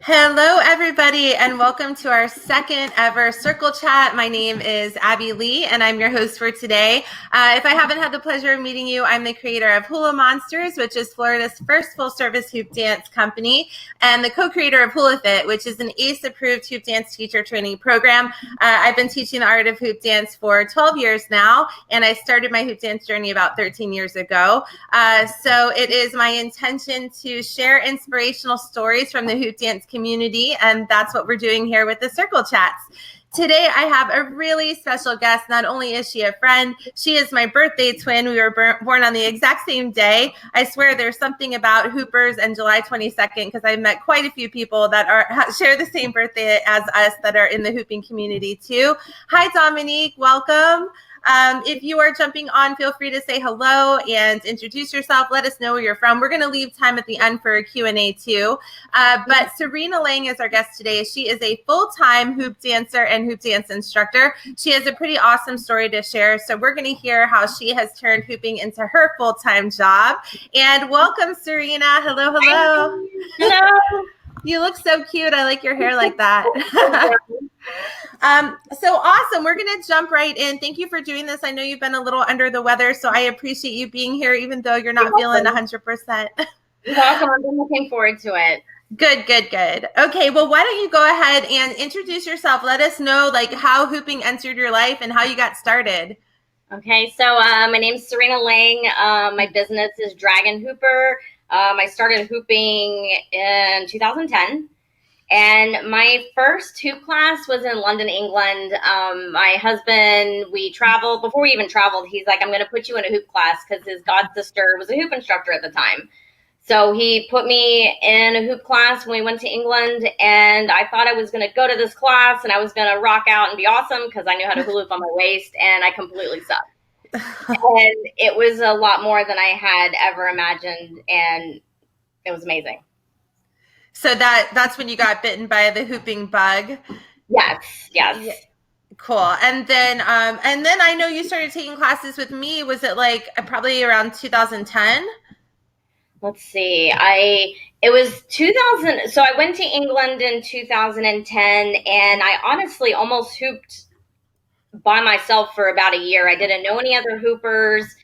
Hello, everybody, and welcome to our second ever Circle Chat. My name is Abby Lee, and I'm your host for today. If I haven't had the pleasure of meeting you, I'm the creator of Hoola Monsters, which is Florida's first full-service hoop dance company, and the co-creator of HoolaFit, which is an ACE-approved hoop dance teacher training program. I've been teaching the art of hoop dance for 12 years now, and I started my hoop dance journey about 13 years ago. So it is my intention to share inspirational stories from the hoop dance community, and that's what we're doing here with the Circle Chats. Today, I have a really special guest. Not only is she a friend, she is my birthday twin. We were born on the exact same day. I swear there's something about Hoopers and July 22nd because I've met quite a few people that share the same birthday as us that are in the hooping community too. Hi, Dominique. Welcome. If you are jumping on, feel free to say hello and introduce yourself. Let us know where you're from. We're going to leave time at the end for a Q&A too. But Cyrena Lang is our guest today. She is a full-time hoop dancer and hoop dance instructor. She has a pretty awesome story to share. So we're going to hear how she has turned hooping into her full-time job. And welcome, Cyrena. Hello, hello. Hello. You look so cute. I like your hair like that. So awesome. We're going to jump right in. Thank you for doing this. I know you've been a little under the weather, so I appreciate you being here, even though you're not feeling 100%. You're welcome. I've been looking forward to it. Good, good, good. Okay, well, why don't you go ahead and introduce yourself? Let us know how hooping entered your life and how you got started. Okay, so my name's Cyrena Lang. My business is Dragon Hooper. I started hooping in 2010. And my first hoop class was in London, England. My husband, we traveled. Before we even traveled, he's like, I'm going to put you in a hoop class because his god sister was a hoop instructor at the time. So he put me in a hoop class when we went to England, and I thought I was going to go to this class and I was going to rock out and be awesome because I knew how to hula hoop on my waist, and I completely sucked. And it was a lot more than I had ever imagined, and it was amazing. So that's when you got bitten by the hooping bug? Yes. Yeah. Cool. And then I know you started taking classes with me. Was it probably around 2010? Let's see. It was 2000. So I went to England in 2010, and I honestly almost hooped by myself for about a year. I didn't know any other hoopers.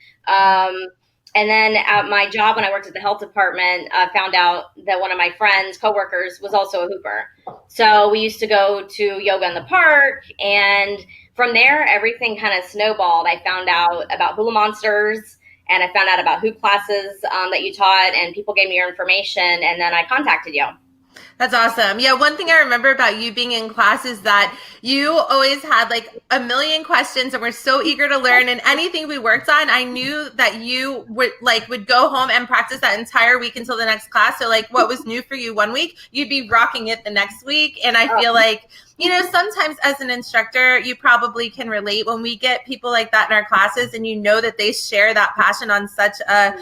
And then at my job, when I worked at the health department, I found out that one of my friends, coworkers, was also a hooper. So we used to go to yoga in the park, and from there, everything kind of snowballed. I found out about Hoola Monsters, and I found out about hoop classes that you taught, and people gave me your information, and then I contacted you. That's awesome. Yeah, one thing I remember about you being in class is that you always had a million questions and were so eager to learn. And anything we worked on, I knew that you would go home and practice that entire week until the next class. So what was new for you one week, you'd be rocking it the next week. And I feel sometimes as an instructor, you probably can relate when we get people like that in our classes and that they share that passion on such a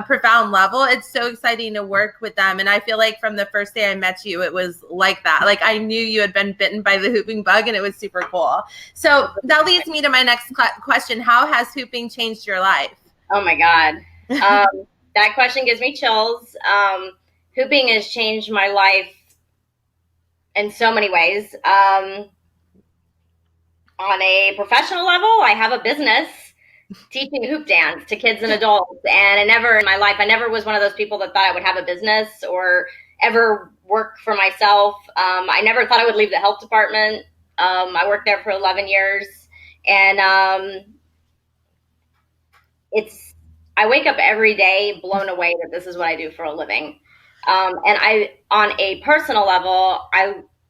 profound level. It's so exciting to work with them. And I feel like from the first day I met you, it was like that. I knew you had been bitten by the hooping bug, and it was super cool. So that leads me to my next question. How has hooping changed your life? Oh my God. That question gives me chills. Hooping has changed my life in so many ways. On a professional level, I have a business teaching hoop dance to kids and adults. And in my life, I never was one of those people that thought I would have a business or ever work for myself. I never thought I would leave the health department. I worked there for 11 years. And I wake up every day blown away that this is what I do for a living. And on a personal level,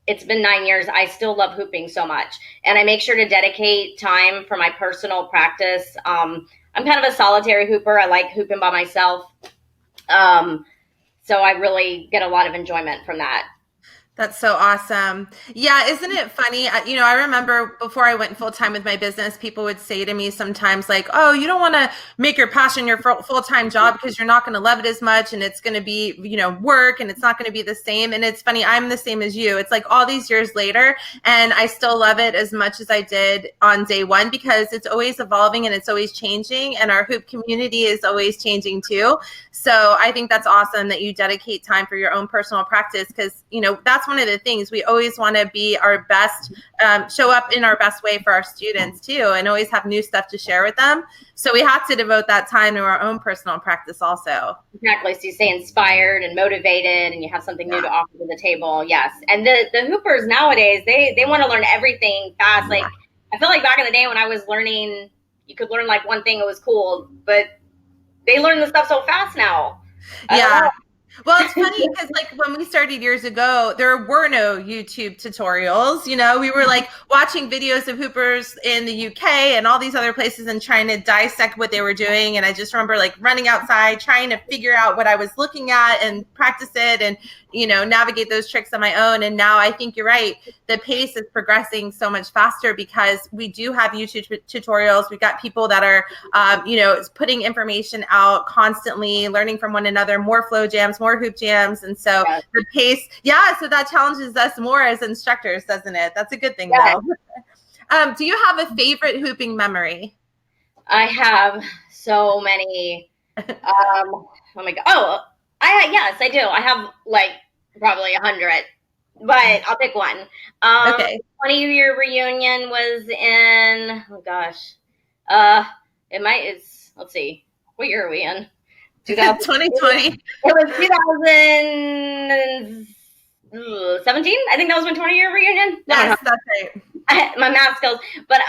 it's been 9 years. I still love hooping so much. And I make sure to dedicate time for my personal practice. I'm kind of a solitary hooper. I like hooping by myself. So I really get a lot of enjoyment from that. That's so awesome. Yeah, isn't it funny? I remember before I went full time with my business, people would say to me sometimes, like, "Oh, you don't want to make your passion your full time job because you're not going to love it as much, and it's going to be, work, and it's not going to be the same." And it's funny, I'm the same as you. It's like all these years later, and I still love it as much as I did on day one because it's always evolving and it's always changing, and our hoop community is always changing too. So I think that's awesome that you dedicate time for your own personal practice because, that's one of the things we always want to be our best, show up in our best way for our students too, and always have new stuff to share with them. So we have to devote that time to our own personal practice also. Exactly. So you stay inspired and motivated and you have something new to offer to the table. Yes. And the hoopers nowadays, they want to learn everything fast. Like I feel like back in the day when I was learning, you could learn like one thing, it was cool, but they learn the stuff so fast now. Yeah. Well, it's funny because like when we started years ago, there were no YouTube tutorials. We were like watching videos of hoopers in the UK and all these other places and trying to dissect what they were doing. And I just remember like running outside, trying to figure out what I was looking at and practice it and, navigate those tricks on my own. And now I think you're right. The pace is progressing so much faster because we do have YouTube tutorials. We've got people that are, putting information out constantly, learning from one another, more flow jams, more hoop jams. And so the pace, so that challenges us more as instructors, doesn't it? That's a good thing though. Do you have a favorite hooping memory? I have so many. Oh my God. Oh, yes, I do. I have like probably 100, but I'll pick one. Okay. 20-year reunion was in, oh gosh. Let's see. What year are we in? 2020. It was 2017. I think that was my 20-year reunion. Yes, that's right. My math skills. But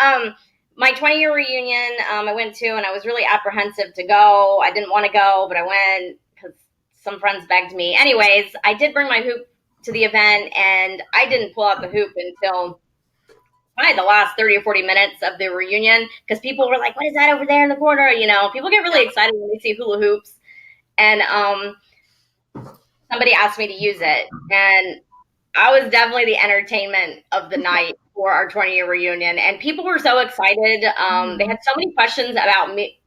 my 20-year reunion, I went to, and I was really apprehensive to go. I didn't want to go, but I went because some friends begged me. Anyways, I did bring my hoop to the event, and I didn't pull out the hoop until probably the last 30 or 40 minutes of the reunion because people were like, "What is that over there in the corner?" People get really excited when they see hula hoops. And somebody asked me to use it. And I was definitely the entertainment of the night for our 20-year reunion. And people were so excited. They had so many questions about me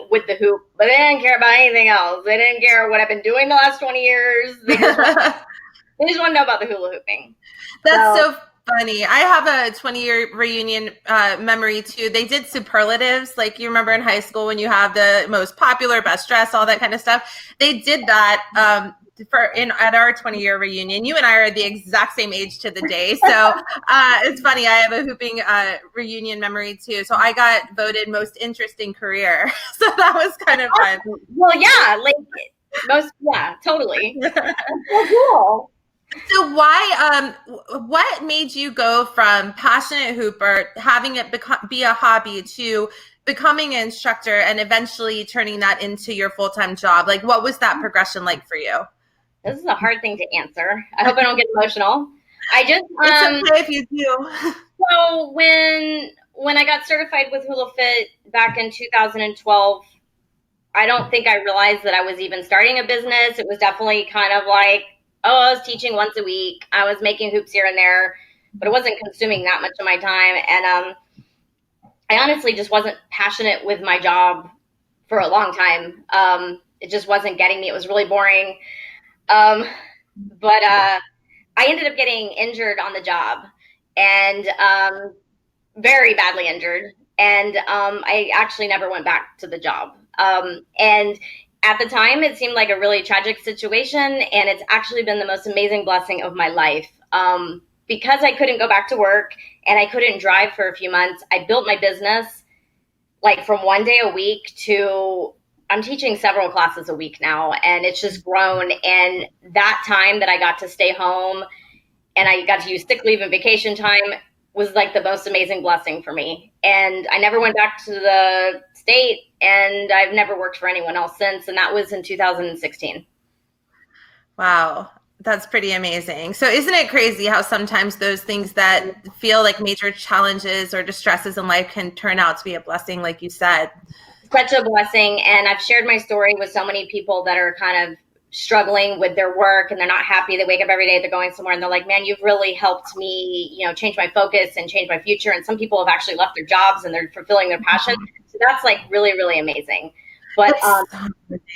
with the hoop, but they didn't care about anything else. They didn't care what I've been doing the last 20 years. They just want to know about the hula hooping. That's so funny. I have a 20-year reunion memory too. They did superlatives, like you remember in high school when you have the most popular, best dressed, all that kind of stuff. They did that at our 20-year reunion. You and I are the exact same age to the day, so it's funny. I have a hooping reunion memory too. So I got voted most interesting career, so that was kind of fun. Well, yeah, totally. That's so cool. So what made you go from passionate hooper, having it be a hobby, to becoming an instructor and eventually turning that into your full-time job? Like, what was that progression like for you? This is a hard thing to answer. I hope I don't get emotional. It's okay if you do. So when I got certified with HoolaFit back in 2012, I don't think I realized that I was even starting a business. It was definitely kind of like, I was teaching once a week. I was making hoops here and there, but it wasn't consuming that much of my time. And I honestly just wasn't passionate with my job for a long time. It just wasn't getting me. It was really boring. But I ended up getting injured on the job, and very badly injured. And I actually never went back to the job. And at the time, it seemed like a really tragic situation, and it's actually been the most amazing blessing of my life. Because I couldn't go back to work and I couldn't drive for a few months, I built my business like from one day a week to I'm teaching several classes a week now, and it's just grown. And that time that I got to stay home and I got to use sick leave and vacation time was like the most amazing blessing for me. And I never went back to the state, and I've never worked for anyone else since. And that was in 2016. Wow. That's pretty amazing. So isn't it crazy how sometimes those things that feel like major challenges or distresses in life can turn out to be a blessing, like you said? Such a blessing. And I've shared my story with so many people that are kind of struggling with their work and they're not happy. They wake up every day, they're going somewhere and they're like, man, you've really helped me, change my focus and change my future. And some people have actually left their jobs and they're fulfilling their passion. So that's like really, really amazing. But,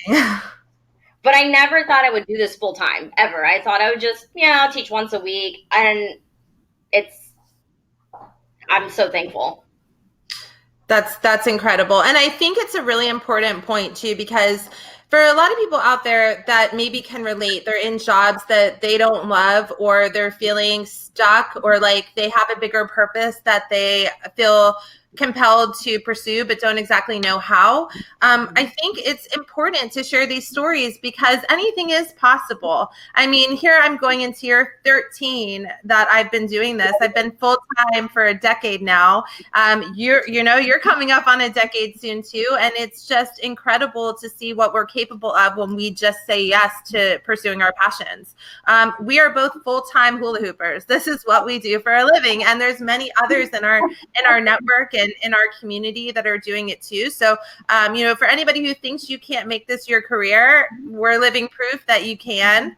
but I never thought I would do this full time ever. I thought I would just, I'll teach once a week. And I'm so thankful. That's incredible. And I think it's a really important point too, because for a lot of people out there that maybe can relate, they're in jobs that they don't love, or they're feeling stuck, or like they have a bigger purpose that they feel compelled to pursue but don't exactly know how. I think it's important to share these stories because anything is possible. I mean, here I'm going into year 13 that I've been doing this. I've been full-time for a decade now. You're coming up on a decade soon too, and it's just incredible to see what we're capable of when we just say yes to pursuing our passions. We are both full-time hula hoopers. This is what we do for a living, and there's many others in our network and in our community that are doing it too. So, for anybody who thinks you can't make this your career, we're living proof that you can.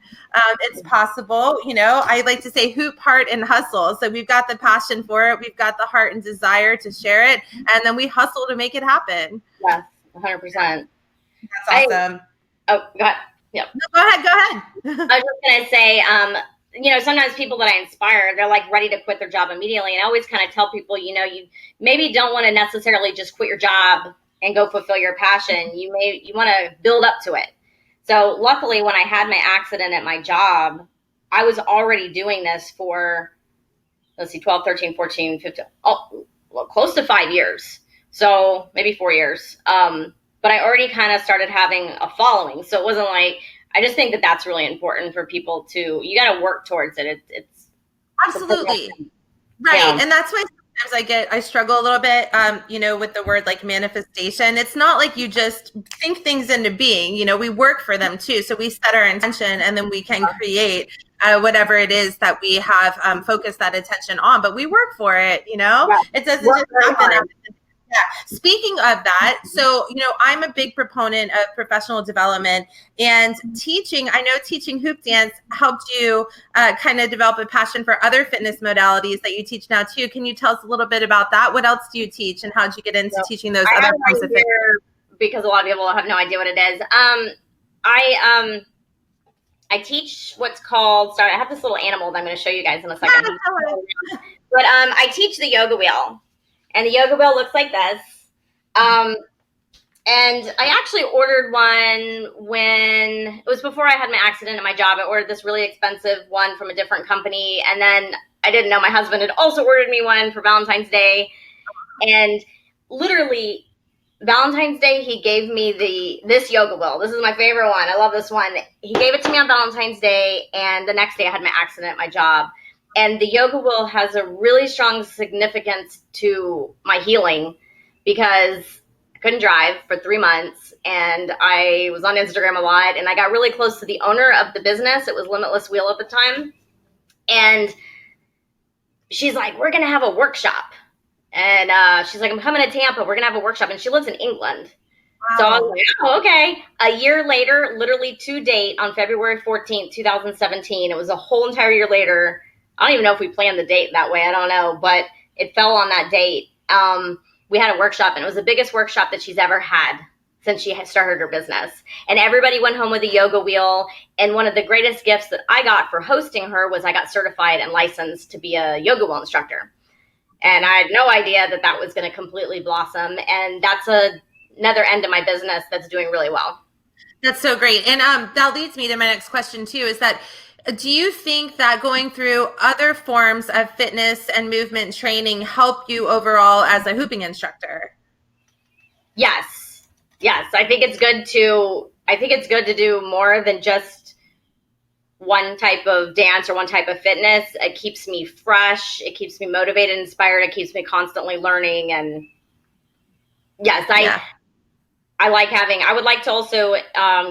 It's possible. I like to say hoop, heart, and hustle. So we've got the passion for it. We've got the heart and desire to share it. And then we hustle to make it happen. Yes, 100%. That's awesome. Go ahead. Yep. No, go ahead. I was just going to say, sometimes people that I inspire, they're like ready to quit their job immediately. And I always kind of tell people, you maybe don't want to necessarily just quit your job and go fulfill your passion. You want to build up to it. So luckily when I had my accident at my job, I was already doing this for, 12, 13, 14, 15, close to 5 years. So maybe 4 years. But I already kind of started having a following. So it wasn't like, I just think that that's really important for people to, you got to work towards it. It's absolutely right. Yeah. And that's why sometimes I struggle a little bit, with the word like manifestation. It's not like you just think things into being, we work for them too. So we set our intention and then we can create whatever it is that we have focused that attention on, but we work for it, Yeah. It doesn't just happen. Yeah. Speaking of that, so, I'm a big proponent of professional development and teaching. I know teaching hoop dance helped you kind of develop a passion for other fitness modalities that you teach now too. Can you tell us a little bit about that? What else do you teach and how did you get into teaching those other forms of fitness? Because a lot of people have no idea what it is. I teach what's called, sorry, I have this little animal that I'm going to show you guys in a second. But I teach the yoga wheel. And the yoga wheel looks like this. And I actually ordered one when it was before I had my accident at my job. I ordered this really expensive one from a different company. And then I didn't know my husband had also ordered me one for Valentine's Day. And literally Valentine's Day, he gave me this yoga wheel. This is my favorite one. I love this one. He gave it to me on Valentine's Day. And the next day I had my accident at my job. And the yoga wheel has a really strong significance to my healing because I couldn't drive for 3 months and I was on Instagram a lot and I got really close to the owner of the business. It was Limitless Wheel at the time. And she's like, we're going to have a workshop. And she's like, I'm coming to Tampa. We're going to have a workshop. And she lives in England. Wow. So I was like, oh, okay. A year later, literally to date, on February 14th, 2017, it was a whole entire year later. I don't even know if we planned the date that way. I don't know, but it fell on that date. We had a workshop and it was the biggest workshop that she's ever had since she had started her business. And everybody went home with a yoga wheel. And one of the greatest gifts that I got for hosting her was I got certified and licensed to be a yoga wheel instructor. And I had no idea that that was going to completely blossom. And that's another end of my business that's doing really well. That's so great. And that leads me to my next question too, is that do you think that going through other forms of fitness and movement training help you overall as a hooping instructor? Yes. I think it's good to do more than just one type of dance or one type of fitness. It keeps me fresh. It keeps me motivated, inspired. It keeps me constantly learning. And yes, I would like to also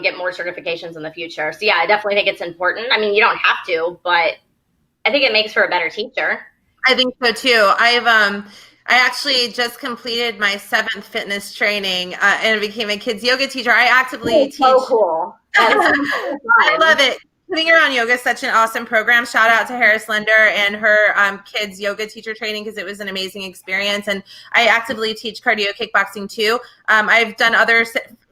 get more certifications in the future. So yeah, I definitely think it's important. I mean, you don't have to, but I think it makes for a better teacher. I think so too. I actually just completed my 7th fitness training and became a kids yoga teacher. I actively teach. So cool. I love it. Putting around yoga is such an awesome program. Shout out to Harris Linder and her kids yoga teacher training, because it was an amazing experience. And I actively teach cardio kickboxing too. I've done other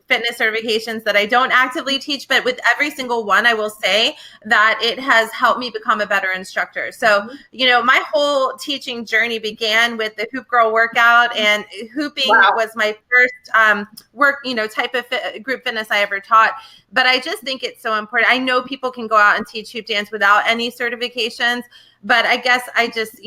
fitness certifications that I don't actively teach, but with every single one, I will say that it has helped me become a better instructor. So, my whole teaching journey began with the Hoop Girl workout, and hooping was my first work, type of group fitness I ever taught. But I just think it's so important. I know people can go out and teach hoop dance without any certifications, but I guess I just,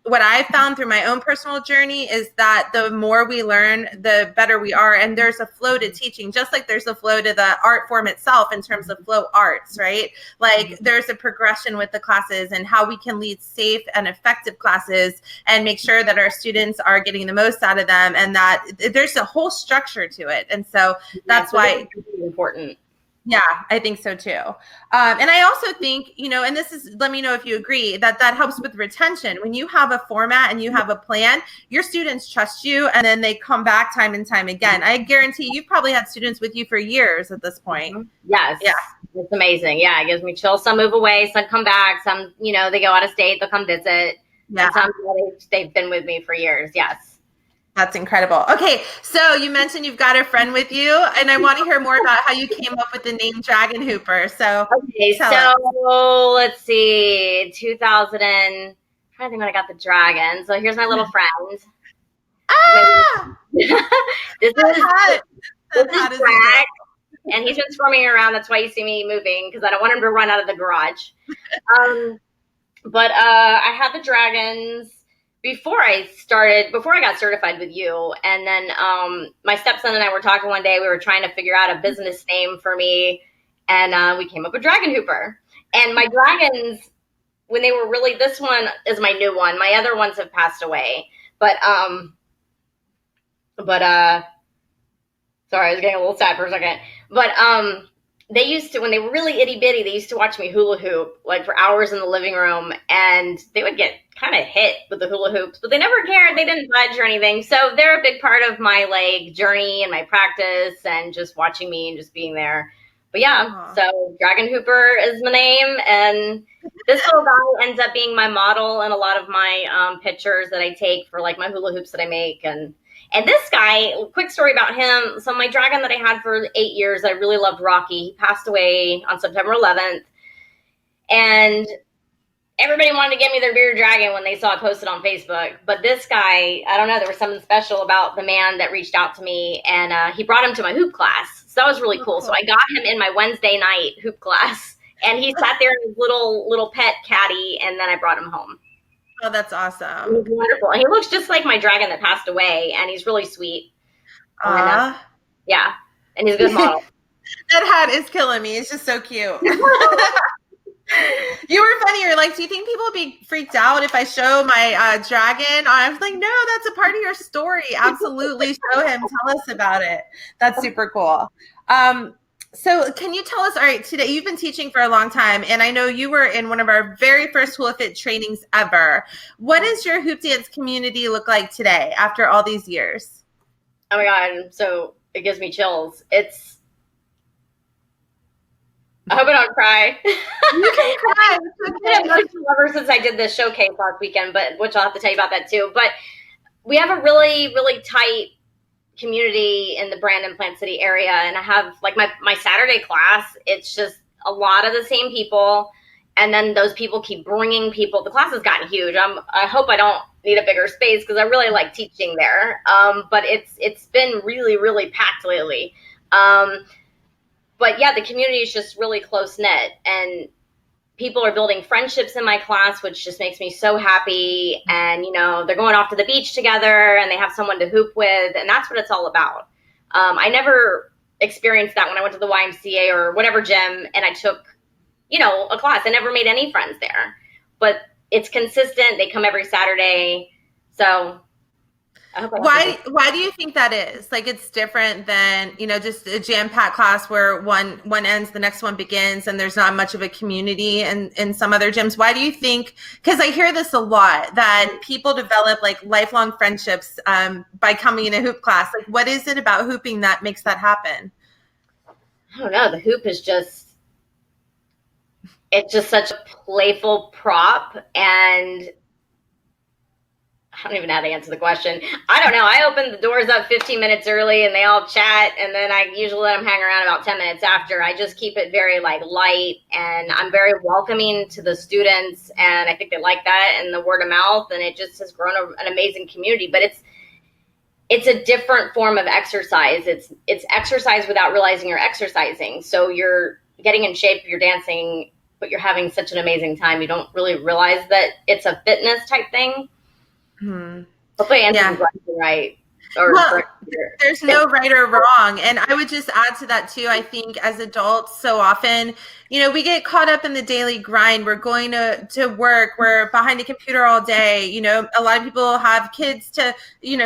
what I found through my own personal journey is that the more we learn, the better we are. And there's a flow to teaching, just like there's a flow to the art form itself in terms of flow arts, right? Like there's a progression with the classes and how we can lead safe and effective classes and make sure that our students are getting the most out of them, and that there's a whole structure to it. And so that's why it's important. Yeah, I think so too. And I also think, and this is, let me know if you agree, that helps with retention. When you have a format and you have a plan, your students trust you, and then they come back time and time again. I guarantee you've probably had students with you for years at this point. Yes. Yeah. It's amazing. Yeah. It gives me chills. Some move away, some come back, some, they go out of state, they'll come visit. Yeah. And some, they've been with me for years. Yes. That's incredible. Okay, so you mentioned you've got a friend with you, and I want to hear more about how you came up with the name Dragon Hooper. So, let's see, 2000 and I'm trying to think when I got the dragon. So here's my little friend. Ah, this is Drag, and he's been swarming around. That's why you see me moving, because I don't want him to run out of the garage. But I had the dragons before I got certified with you. And then my stepson and I were talking one day. We were trying to figure out a business name for me, and we came up with Dragon Hooper. And my dragons, when they were really, this one is my new one. My other ones have passed away. But sorry, I was getting a little sad for a second. But they used to, when they were really itty bitty, they used to watch me hula hoop like for hours in the living room, and they would get kind of hit with the hula hoops, but they never cared. They didn't budge or anything. So they're a big part of my journey and my practice, and just watching me and just being there. But yeah, So Dragon Hooper is my name, and this little guy ends up being my model in a lot of my pictures that I take for my hula hoops that I make. And this guy, quick story about him. So my dragon that I had for 8 years, I really loved Rocky. He passed away on September 11th. And everybody wanted to get me their bearded dragon when they saw it posted on Facebook. But this guy, I don't know, there was something special about the man that reached out to me. And he brought him to my hoop class. So that was really cool. So I got him in my Wednesday night hoop class. And he sat there in his little pet caddy. And then I brought him home. Oh, that's awesome. He's wonderful. And he looks just like my dragon that passed away, and he's really sweet. And, yeah, and he's a good model. That hat is killing me. It's just so cute. You were funny. You're like, do you think people will be freaked out if I show my dragon? I was like, no, that's a part of your story. Absolutely show him. Tell us about it. That's super cool. So can you tell us, all right, today you've been teaching for a long time, and I know you were in one of our very first HoolaFit trainings ever. What does your hoop dance community look like today after all these years? Oh my God. So it gives me chills. I hope I don't cry. You can cry. I've been emotional ever since I did this showcase last weekend, which I'll have to tell you about that too. But we have a really, really tight community in the Brandon Plant City area, and I have my Saturday class. It's just a lot of the same people, and then those people keep bringing people. The class has gotten huge. I hope I don't need a bigger space, because I really like teaching there. But it's been really, really packed lately. But yeah, the community is just really close knit, and people are building friendships in my class, which just makes me so happy. And, they're going off to the beach together, and they have someone to hoop with. And that's what it's all about. I never experienced that when I went to the YMCA or whatever gym and I took, a class. I never made any friends there. But it's consistent. They come every Saturday. So I hope I Why do you think that is? Like, it's different than, just a jam-packed class where one ends, the next one begins, and there's not much of a community in some other gyms. Why do you think, because I hear this a lot, that people develop like lifelong friendships by coming in a hoop class. Like, what is it about hooping that makes that happen? I don't know. The hoop is it's just such a playful prop, and I don't even know how to answer the question. I don't know. I open the doors up 15 minutes early and they all chat, and then I usually let them hang around about 10 minutes after. I just keep it very light, and I'm very welcoming to the students, and I think they like that, and the word of mouth, and it just has grown an amazing community. But it's a different form of exercise. It's exercise without realizing you're exercising. So you're getting in shape, you're dancing, but you're having such an amazing time. You don't really realize that it's a fitness type thing. Hopefully I answered the question right. There's no right or wrong. And I would just add to that too. I think as adults, so often, we get caught up in the daily grind. We're going to work. We're behind a computer all day. A lot of people have kids to,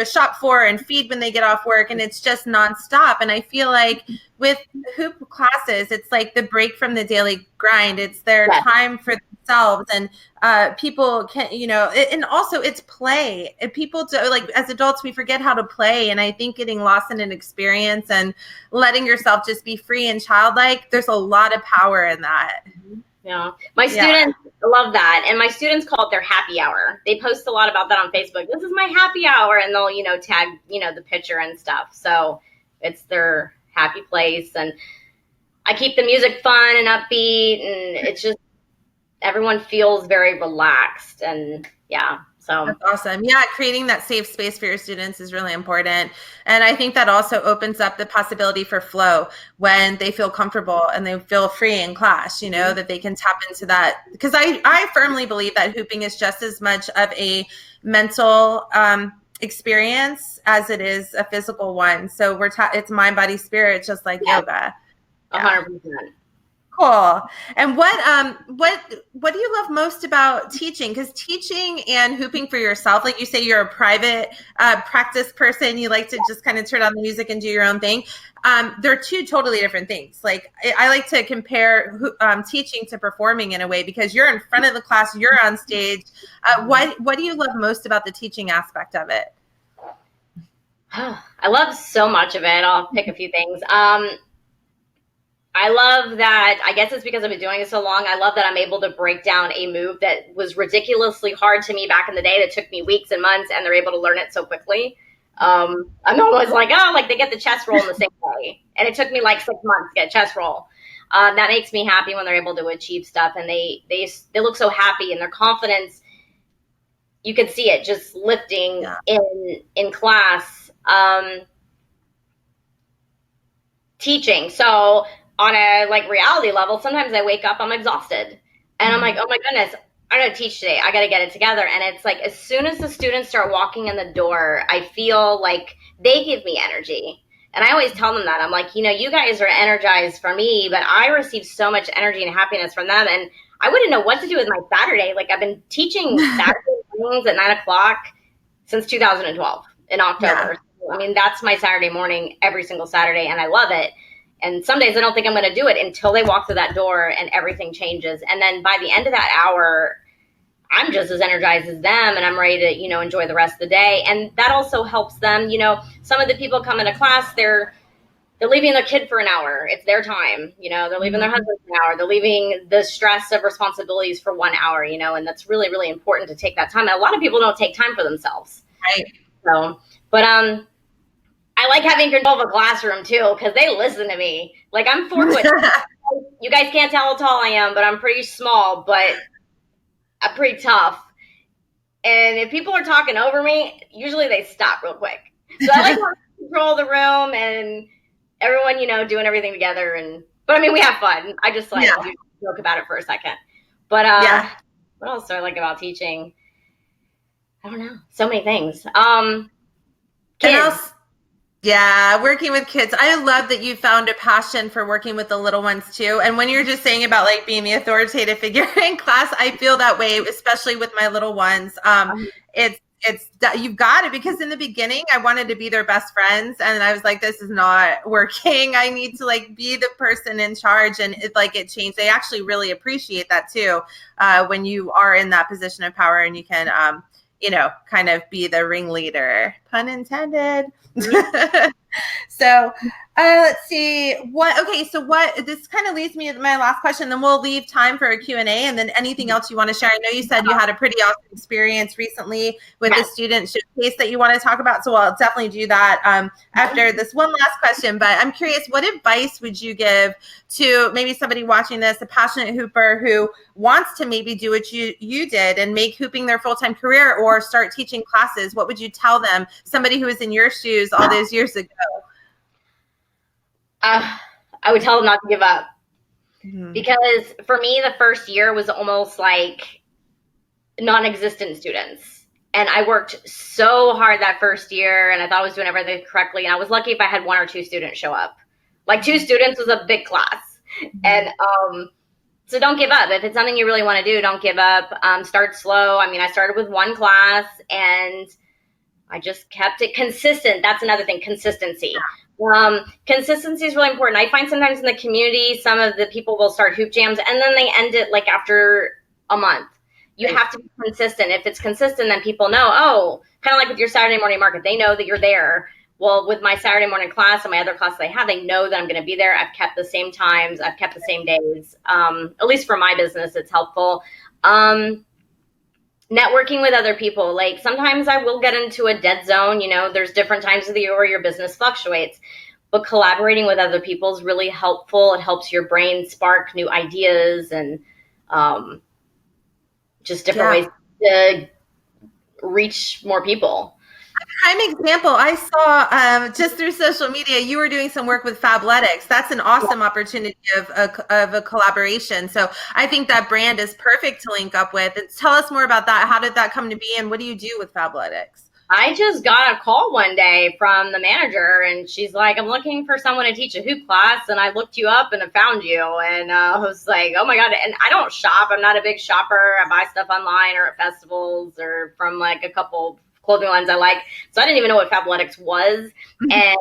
shop for and feed when they get off work, and it's just nonstop. And I feel like with hoop classes, it's like the break from the daily grind. It's their time for themselves, and people can, and also it's play. And people do, like, as adults, we forget how to play. And I think getting lost in an experience and letting yourself just be free and childlike, there's a lot of power in that. Yeah. My students love that. And my students call it their happy hour. They post a lot about that on Facebook. This is my happy hour. And they'll, tag, the picture and stuff. So it's their happy place. And I keep the music fun and upbeat. And it's just, everyone feels very relaxed. And so that's awesome. Yeah, creating that safe space for your students is really important. And I think that also opens up the possibility for flow when they feel comfortable and they feel free in class, that they can tap into that. Because I firmly believe that hooping is just as much of a mental experience as it is a physical one. So it's mind, body, spirit, just like yoga. 100%. Cool. And what do you love most about teaching? Because teaching and hooping for yourself, like you say, you're a private practice person. You like to just kind of turn on the music and do your own thing. They're two totally different things. Like, I like to compare teaching to performing in a way, because you're in front of the class, you're on stage. What do you love most about the teaching aspect of it? I love so much of it. I'll pick a few things. I love that, I guess it's because I've been doing it so long, I love that I'm able to break down a move that was ridiculously hard to me back in the day, that took me weeks and months, and they're able to learn it so quickly. I'm always like, they get the chest roll in the same way. And it took me like 6 months to get a chest roll. That makes me happy when they're able to achieve stuff, and they look so happy, and their confidence, you can see it just lifting in class. Teaching. So on a reality level, sometimes I wake up, I'm exhausted, and I'm like, oh my goodness, I gotta teach today. I gotta get it together. And it's like, as soon as the students start walking in the door, I feel like they give me energy. And I always tell them that. I'm like, you guys are energized for me, but I receive so much energy and happiness from them. And I wouldn't know what to do with my Saturday. Like, I've been teaching Saturday mornings at 9:00 since 2012 in October. Yeah. I mean, that's my Saturday morning every single Saturday, and I love it. And some days I don't think I'm going to do it until they walk through that door and everything changes. And then by the end of that hour, I'm just as energized as them, and I'm ready to, enjoy the rest of the day. And that also helps them. Some of the people come into class, they're leaving their kid for an hour. It's their time. They're leaving their husband for an hour. They're leaving the stress of responsibilities for 1 hour, and that's really, really important to take that time. And a lot of people don't take time for themselves. Right. So, but, I like having control of a classroom too, because they listen to me. Like, I'm 4 foot. You guys can't tell how tall I am, but I'm pretty small, but I'm pretty tough. And if people are talking over me, usually they stop real quick. So I like to control the room and everyone, doing everything together. But I mean, we have fun. I just joke about it for a second. But what else do I like about teaching? I don't know. So many things. Kids. Yeah, working with kids. I love that you found a passion for working with the little ones too. And when you're just saying about being the authoritative figure in class, I feel that way, especially with my little ones. you've got it, because in the beginning I wanted to be their best friends, and I was like, this is not working. I need to like be the person in charge, and it changed. They actually really appreciate that too, when you are in that position of power and you can kind of be the ringleader, pun intended. So let's see this kind of leads me to my last question, then we'll leave time for a Q&A, and then anything else you want to share. I know you said you had a pretty awesome experience recently with the student showcase that you want to talk about, so I'll definitely do that after this one last question. But I'm curious, what advice would you give to maybe somebody watching this, a passionate hooper who wants to maybe do what you did and make hooping their full-time career or start teaching classes? What would you tell them, somebody who was in your shoes all those years ago? I would tell them not to give up, because for me, the first year was almost like non-existent students. And I worked so hard that first year, and I thought I was doing everything correctly. And I was lucky if I had 1 or 2 students show up. Like 2 students was a big class. And so don't give up. If it's something you really want to do, don't give up. Start slow. I mean, I started with 1 class, and I just kept it consistent. That's another thing, consistency. Consistency is really important. I find sometimes in the community, some of the people will start hoop jams and then they end it like after a month. You have to be consistent. If it's consistent, then people know, kind of like with your Saturday morning market, they know that you're there. Well, with my Saturday morning class and my other classes I have, they know that I'm going to be there. I've kept the same times. I've kept the same days. At least for my business, it's helpful. Networking with other people. Like sometimes I will get into a dead zone. There's different times of the year where your business fluctuates, but collaborating with other people is really helpful. It helps your brain spark new ideas and just different ways to reach more people. Prime example, I saw just through social media, you were doing some work with Fabletics. That's an awesome opportunity of a collaboration. So I think that brand is perfect to link up with. Tell us more about that. How did that come to be, and what do you do with Fabletics? I just got a call one day from the manager, and she's like, I'm looking for someone to teach a hoop class, and I looked you up and I found you. And I was like, oh my God. And I don't shop. I'm not a big shopper. I buy stuff online or at festivals or from like a couple clothing lines I like. So I didn't even know what Fabletics was. And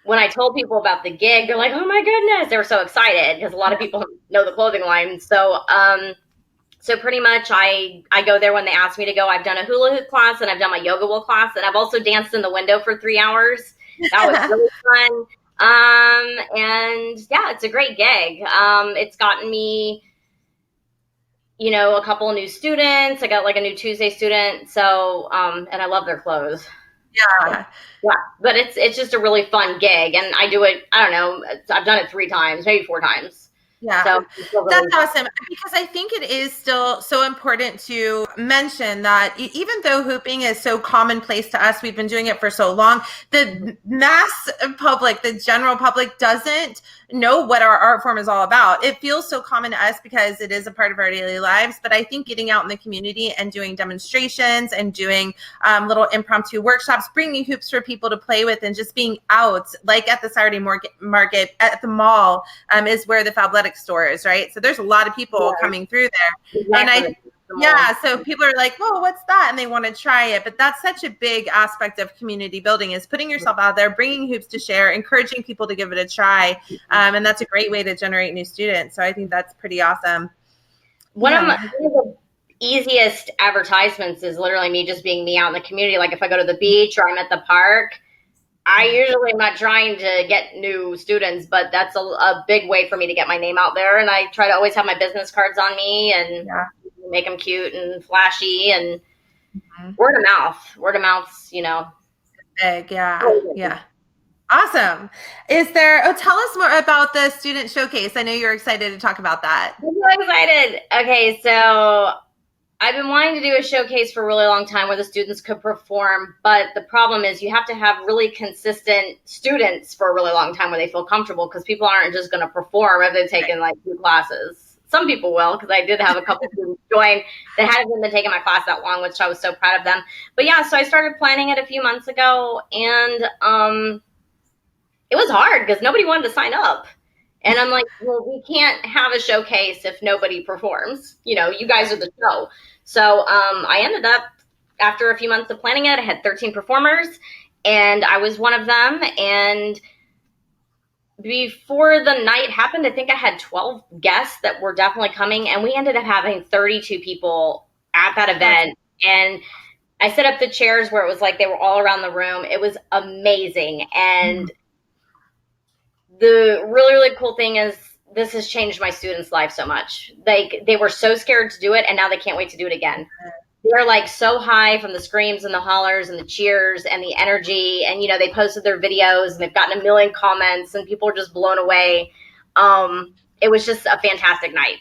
when I told people about the gig, they're like, oh my goodness. They were so excited because a lot of people know the clothing line. So pretty much I go there when they ask me to go. I've done a hula hoop class and I've done my yoga wool class, and I've also danced in the window for 3 hours. That was really fun. And yeah, it's a great gig. It's gotten me, a couple of new students. I got like a new Tuesday student. So, and I love their clothes. Yeah. But it's just a really fun gig. And I do it, I don't know, I've done it 3 times, maybe 4 times. Yeah, so that's awesome, because I think it is still so important to mention that even though hooping is so commonplace to us, we've been doing it for so long, the mass public, the general public, doesn't know what our art form is all about. It feels so common to us because it is a part of our daily lives, but I think getting out in the community and doing demonstrations and doing little impromptu workshops, bringing hoops for people to play with, and just being out, like at the Saturday market, at the mall, is where the Fabletics store is, right? So there's a lot of people coming through there. Exactly. And so people are like, whoa, what's that? And they want to try it. But that's such a big aspect of community building, is putting yourself out there, bringing hoops to share, encouraging people to give it a try. And that's a great way to generate new students. So I think that's pretty awesome. One of the easiest advertisements is literally me just being me out in the community. Like if I go to the beach or I'm at the park, I usually am not trying to get new students, but that's a big way for me to get my name out there. And I try to always have my business cards on me and make them cute and flashy, and word of mouth, Big, yeah. Awesome. Tell us more about the student showcase. I know you're excited to talk about that. I'm so excited. Okay, so I've been wanting to do a showcase for a really long time where the students could perform, but the problem is you have to have really consistent students for a really long time where they feel comfortable, because people aren't just going to perform if they've taken like 2 classes. Some people will, because I did have a couple students join that hadn't been taking my class that long, which I was so proud of them. But yeah, so I started planning it a few months ago, and it was hard because nobody wanted to sign up. And I'm like, well, we can't have a showcase if nobody performs. You guys are the show. So I ended up after a few months of planning it, I had 13 performers, and I was one of them. And before the night happened, I think I had 12 guests that were definitely coming, and we ended up having 32 people at that event. And I set up the chairs where it was like they were all around the room. It was amazing. And the really, really cool thing is this has changed my students' life so much. Like, they were so scared to do it, and now they can't wait to do it again. They're like so high from the screams and the hollers and the cheers and the energy. And, you know, they posted their videos and they've gotten a million comments and people are just blown away. It was just a fantastic night.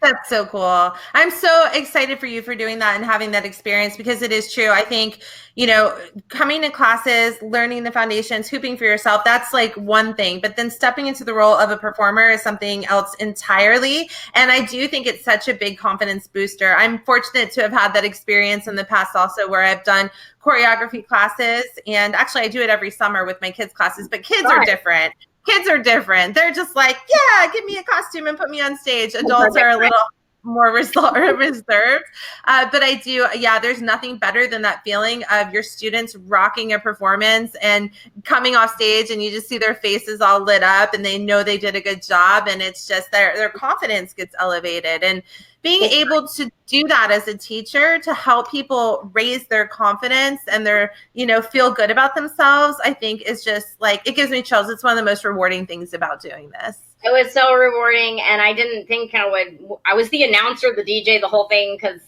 That's so cool. I'm so excited for you for doing that and having that experience, because it is true. I think, you know, coming to classes, learning the foundations, hooping for yourself, that's like one thing, but then stepping into the role of a performer is something else entirely. And I do think it's such a big confidence booster. I'm fortunate to have had that experience in the past also, where I've done choreography classes, and actually I do it every summer with my kids' classes, but kids are different. Kids are different. They're just like, yeah, give me a costume and put me on stage. Adults are a little more reserved. But I do, there's nothing better than that feeling of your students rocking a performance and coming off stage and you just see their faces all lit up and they know they did a good job, and it's just their confidence gets elevated. And being able to do that as a teacher to help people raise their confidence and their, you know, feel good about themselves, I think is just like, it gives me chills. It's one of the most rewarding things about doing this. It was so rewarding, and I didn't think I would. I was the announcer, the DJ, the whole thing, because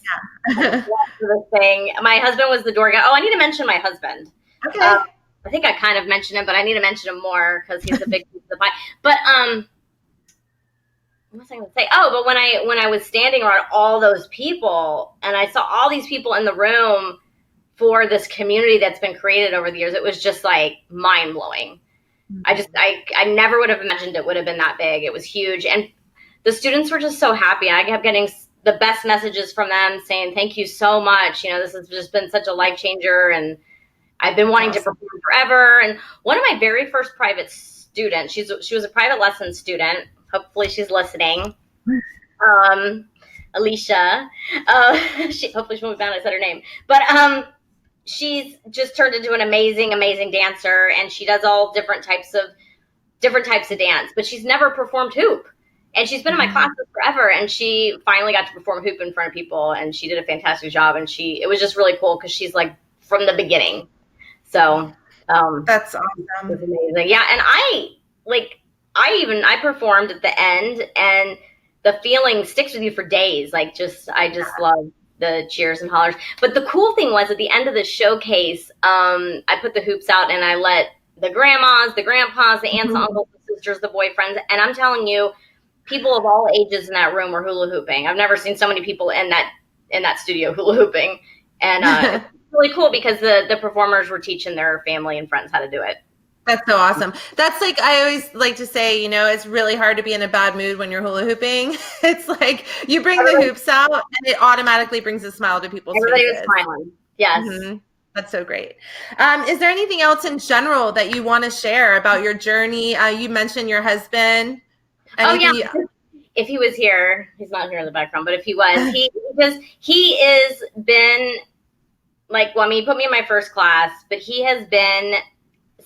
this thing. My husband was the door guy. Oh, I need to mention my husband. Okay. I think I kind of mentioned him, but I need to mention him more because he's a big piece of the pie. But what was I going to say? Oh, but when I was standing around all those people and I saw all these people in the room for this community that's been created over the years, it was just like mind blowing. I never would have imagined it would have been that big. It was huge. And the students were just so happy. I kept getting the best messages from them saying, thank you so much. You know, this has just been such a life changer. And I've been wanting to perform forever. And one of my very first private students, she was a private lesson student. Hopefully she's listening. Alicia. Hopefully she won't be found. I said her name. But she's just turned into an amazing, amazing dancer, and she does all different types of dance, but she's never performed hoop. And she's been in my classes forever, and she finally got to perform hoop in front of people, and she did a fantastic job. And it was just really cool because she's like from the beginning. So that's awesome. It was amazing. Yeah, and I performed at the end, and the feeling sticks with you for days. Like I just love the cheers and hollers. But the cool thing was at the end of the showcase, I put the hoops out and I let the grandmas, the grandpas, the aunts, uncles, the sisters, the boyfriends, and I'm telling you, people of all ages in that room were hula hooping. I've never seen so many people in that studio hula hooping. And it's really cool because the performers were teaching their family and friends how to do it. That's so awesome. That's like, I always like to say, you know, it's really hard to be in a bad mood when you're hula hooping. It's like you bring the hoops out and it automatically brings a smile to people's faces. Everybody was smiling. Yes. Mm-hmm. That's so great. Is there anything else in general that you want to share about your journey? You mentioned your husband. Anything? Oh, yeah. If he was here, he's not here in the background, but if he was, he is been like, well, I mean, he put me in my first class, but he has been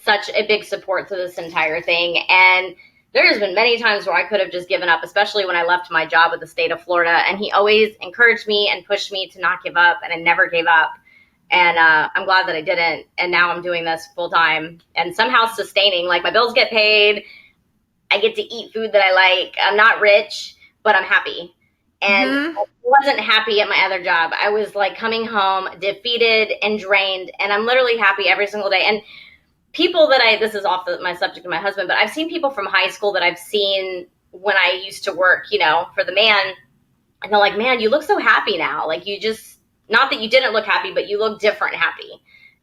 such a big support to this entire thing. And there's been many times where I could have just given up, especially when I left my job with the state of Florida. And he always encouraged me and pushed me to not give up, and I never gave up. And I'm glad that I didn't. And now I'm doing this full time and somehow sustaining. Like, my bills get paid. I get to eat food that I like. I'm not rich, but I'm happy. And I wasn't happy at my other job. I was like coming home defeated and drained. And I'm literally happy every single day. And people that this is off my subject of my husband, but I've seen people from high school that I've seen when I used to work, you know, for the man. And they're like, man, you look so happy now. Like, you just, not that you didn't look happy, but you look different happy.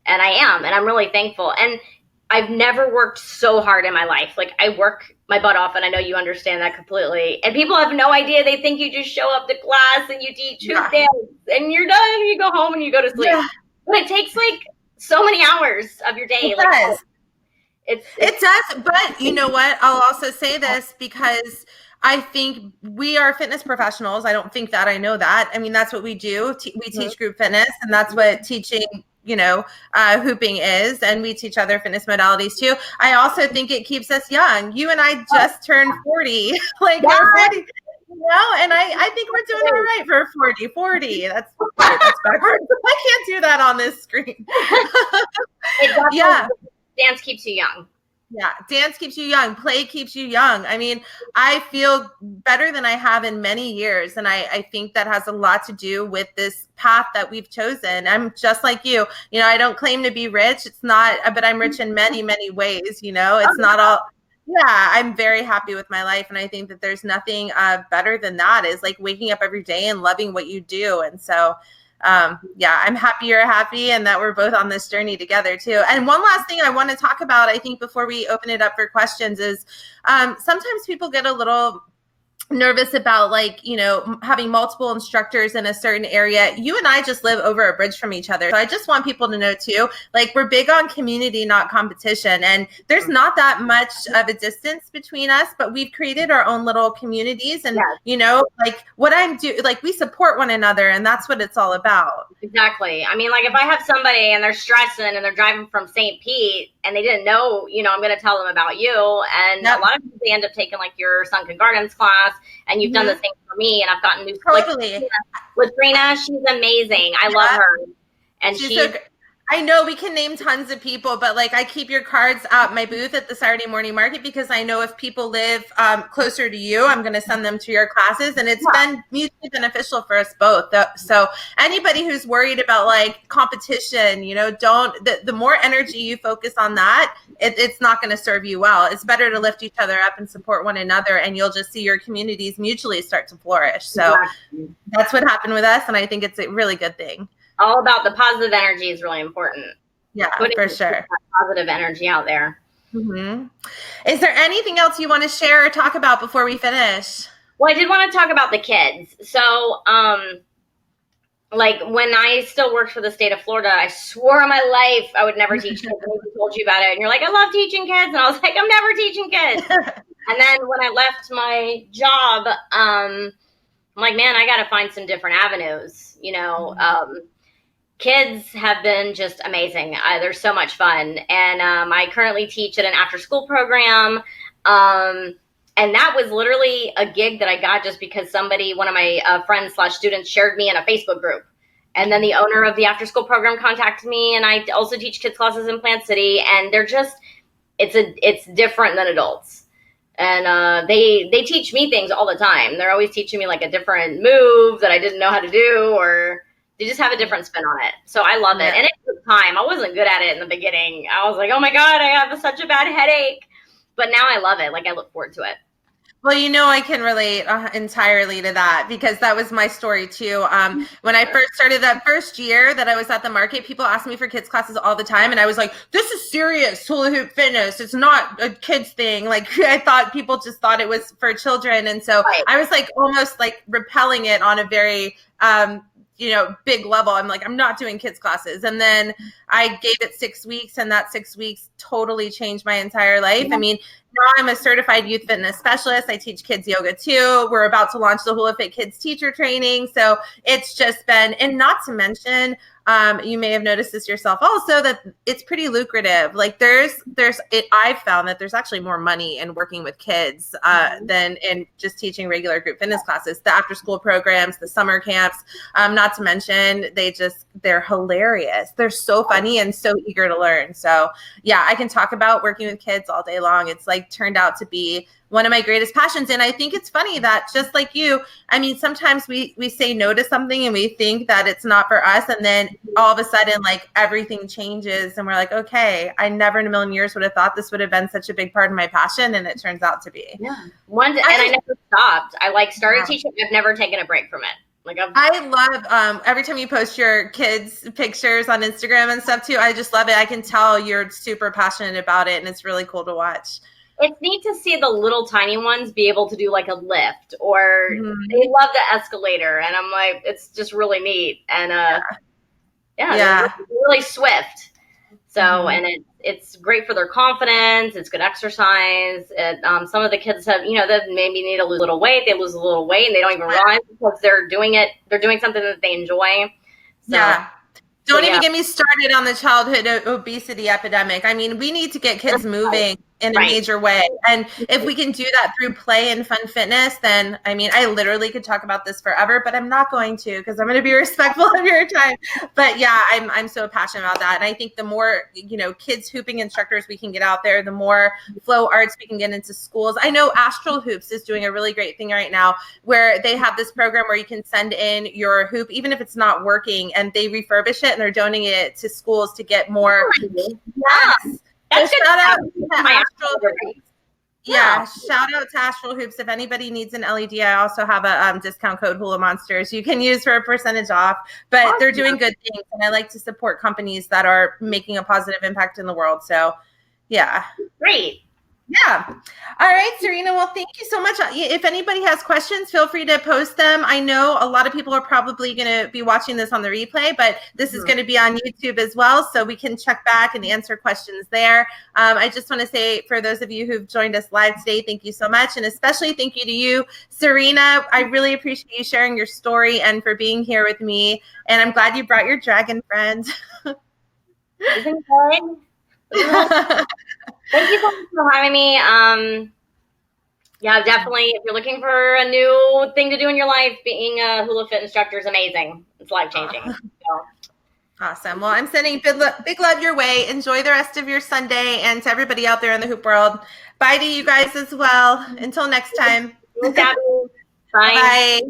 And I am, and I'm really thankful. And I've never worked so hard in my life. Like, I work my butt off, and I know you understand that completely. And people have no idea. They think you just show up to class and you teach hoop dance and you're done and you go home and you go to sleep. Yeah. But it takes like so many hours of your day. It does. It does. But you know what? I'll also say this because I think we are fitness professionals. I don't think that, I know that. I mean, that's what we do. We teach group fitness, and that's what teaching, hooping is. And we teach other fitness modalities too. I also think it keeps us young. You and I just turned 40, like we're 40, and I think we're doing all right for 40. That's backwards. I can't do that on this screen. Yeah. Dance keeps you young. Yeah, dance keeps you young. Play keeps you young. I mean, I feel better than I have in many years. And I think that has a lot to do with this path that we've chosen. I'm just like you. I don't claim to be rich. It's not, but I'm rich in many, many ways. It's not all. Yeah, I'm very happy with my life. And I think that there's nothing better than that, is like waking up every day and loving what you do. And so I'm happy you're happy and that we're both on this journey together too. And one last thing I want to talk about, I think, before we open it up for questions is sometimes people get a little nervous about having multiple instructors in a certain area. You and I just live over a bridge from each other. So I just want people to know too, we're big on community, not competition. And there's not that much of a distance between us, but we've created our own little communities. And, what I'm doing, we support one another, and that's what it's all about. Exactly. I mean, if I have somebody and they're stressing and they're driving from St. Pete and they didn't know, I'm going to tell them about you. And a lot of people, they end up taking your Sunken Gardens class, and you've done the same for me. And I've gotten new with Cyrena. She's amazing. I love her. And I know we can name tons of people, but I keep your cards at my booth at the Saturday morning market, because I know if people live closer to you, I'm going to send them to your classes, and it's been mutually beneficial for us both. So anybody who's worried about competition, the more energy you focus on that, it's not going to serve you well. It's better to lift each other up and support one another, and you'll just see your communities mutually start to flourish. So that's what happened with us, and I think it's a really good thing. All about the positive energy is really important. Yeah, for sure. Positive energy out there. Mm-hmm. Is there anything else you want to share or talk about before we finish? Well, I did want to talk about the kids. So, when I still worked for the state of Florida, I swore on my life I would never teach kids. I even told you about it. And you're like, I love teaching kids. And I was like, I'm never teaching kids. And then when I left my job, I'm like, man, I got to find some different avenues, Kids have been just amazing. They're so much fun. And I currently teach at an after-school program. And that was literally a gig that I got just because one of my friends/students shared me in a Facebook group. And then the owner of the after-school program contacted me, and I also teach kids classes in Plant City. And they're just, it's different than adults. And they teach me things all the time. They're always teaching me a different move that I didn't know how to do, or they just have a different spin on it. So I love it. And it took time. I wasn't good at it in the beginning. I was like, oh my God, I have such a bad headache. But now I love it. I look forward to it. Well, I can relate entirely to that, because that was my story too. When I first started that first year that I was at the market, people asked me for kids classes all the time. And I was like, this is serious hula hoop fitness. It's not a kids thing. I thought people just thought it was for children. And so I was almost repelling it on a very, big level. I'm like, I'm not doing kids classes. And then I gave it 6 weeks, and that 6 weeks totally changed my entire life. I mean, now I'm a certified youth fitness specialist. I teach kids yoga too. We're about to launch the HoolaFit Kids teacher training. So it's just been, and not to mention, you may have noticed this yourself also, that it's pretty lucrative. I've found that there's actually more money in working with kids than in just teaching regular group fitness classes. The after school programs, the summer camps, not to mention, they're hilarious. They're so funny and so eager to learn. So yeah, I can talk about working with kids all day long. It's turned out to be one of my greatest passions. And I think it's funny that, just like you, I mean, sometimes we say no to something and we think that it's not for us. And then all of a sudden, everything changes and we're like, okay, I never in a million years would have thought this would have been such a big part of my passion. And it turns out to be. Yeah. And I never stopped. I started teaching. I've never taken a break from it. I love every time you post your kids' pictures on Instagram and stuff too. I just love it. I can tell you're super passionate about it, and it's really cool to watch. It's neat to see the little tiny ones be able to do a lift, or they love the escalator, and I'm like, it's just really neat. And they're really swift. So, and it's great for their confidence. It's good exercise. Some of the kids have, that maybe need to lose a little weight. They lose a little weight and they don't even realize because they're doing it. They're doing something that they enjoy. So, yeah. Don't even get me started on the childhood obesity epidemic. I mean, we need to get kids moving in a major way. And if we can do that through play and fun fitness, then, I mean, I literally could talk about this forever, but I'm not going to because I'm going to be respectful of your time. But yeah, I'm so passionate about that. And I think the more, kids hooping instructors we can get out there, the more flow arts we can get into schools. I know Astral Hoops is doing a really great thing right now where they have this program where you can send in your hoop, even if it's not working, and they refurbish it and they're donating it to schools to get more. Yes. That's so good. Shout out to Astral Hoops. Yeah, shout out to Astral Hoops. If anybody needs an LED, I also have a discount code Hoola Monsters you can use for a percentage off. But they're doing good things, and I like to support companies that are making a positive impact in the world. So, yeah. Great. Yeah. All right, Cyrena. Well, thank you so much. If anybody has questions, feel free to post them. I know a lot of people are probably going to be watching this on the replay, but this is going to be on YouTube as well, so we can check back and answer questions there. I just want to say, for those of you who've joined us live today, thank you so much, and especially thank you to you, Cyrena. I really appreciate you sharing your story and for being here with me, and I'm glad you brought your dragon friend. Isn't good? Thank you so much for having me. Yeah, definitely. If you're looking for a new thing to do in your life, being a HoolaFit instructor is amazing. It's life-changing. So. Awesome. Well, I'm sending big love your way. Enjoy the rest of your Sunday, and to everybody out there in the hoop world. Bye to you guys as well. Until next time. Bye. Bye.